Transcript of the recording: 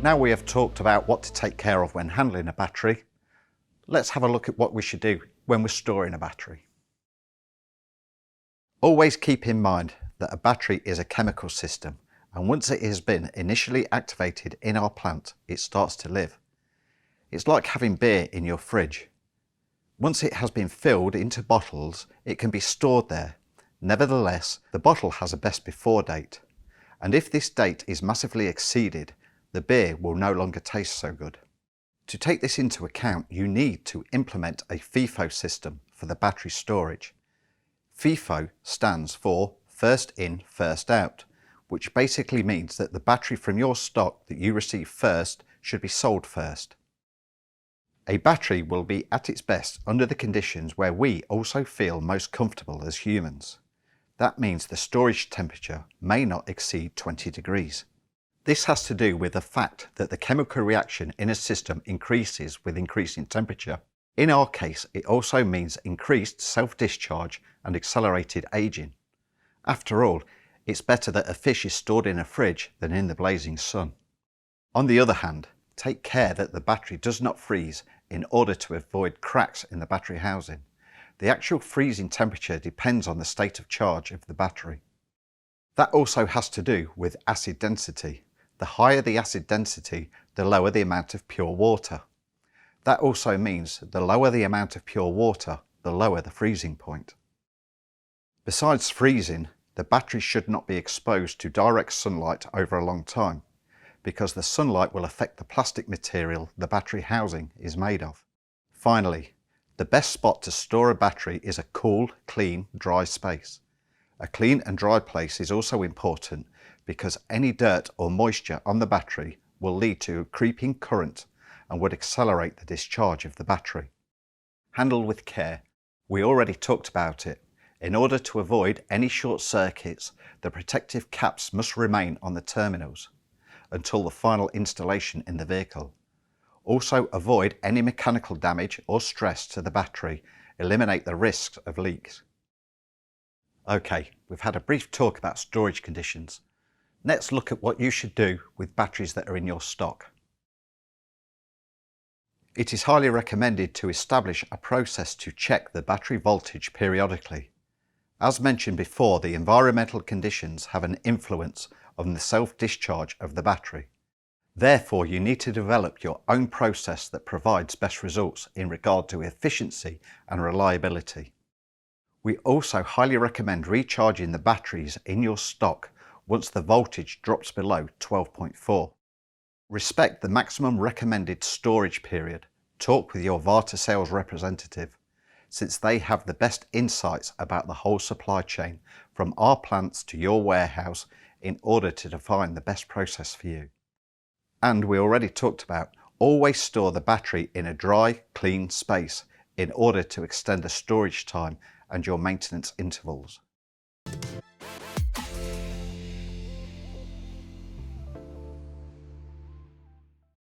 Now we have talked about what to take care of when handling a battery, let's have a look at what we should do when we're storing a battery. Always keep in mind that a battery is a chemical system, and once it has been initially activated in our plant, it starts to live. It's like having beer in your fridge. Once it has been filled into bottles, it can be stored there. Nevertheless, the bottle has a best before date, and if this date is massively exceeded, the beer will no longer taste so good. To take this into account, you need to implement a FIFO system for the battery storage. FIFO stands for first in, first out, which basically means that the battery from your stock that you receive first should be sold first. A battery will be at its best under the conditions where we also feel most comfortable as humans. That means the storage temperature may not exceed 20 degrees. This has to do with the fact that the chemical reaction in a system increases with increasing temperature. In our case, it also means increased self-discharge and accelerated aging. After all, it's better that a fish is stored in a fridge than in the blazing sun. On the other hand, take care that the battery does not freeze in order to avoid cracks in the battery housing. The actual freezing temperature depends on the state of charge of the battery. That also has to do with acid density. The higher the acid density, the lower the amount of pure water. That also means the lower the amount of pure water, the lower the freezing point. Besides freezing, the battery should not be exposed to direct sunlight over a long time, because the sunlight will affect the plastic material the battery housing is made of. Finally, the best spot to store a battery is a cool, clean, dry space. A clean and dry place is also important because any dirt or moisture on the battery will lead to a creeping current and would accelerate the discharge of the battery. Handle with care. We already talked about it. In order to avoid any short circuits, the protective caps must remain on the terminals until the final installation in the vehicle. Also avoid any mechanical damage or stress to the battery. Eliminate the risks of leaks. Okay, we've had a brief talk about storage conditions. Let's look at what you should do with batteries that are in your stock. It is highly recommended to establish a process to check the battery voltage periodically. As mentioned before, the environmental conditions have an influence on the self-discharge of the battery. Therefore, you need to develop your own process that provides best results in regard to efficiency and reliability. We also highly recommend recharging the batteries in your stock once the voltage drops below 12.4. Respect the maximum recommended storage period. Talk with your Varta sales representative, since they have the best insights about the whole supply chain from our plants to your warehouse in order to define the best process for you. And we already talked about always store the battery in a dry, clean space in order to extend the storage time and your maintenance intervals.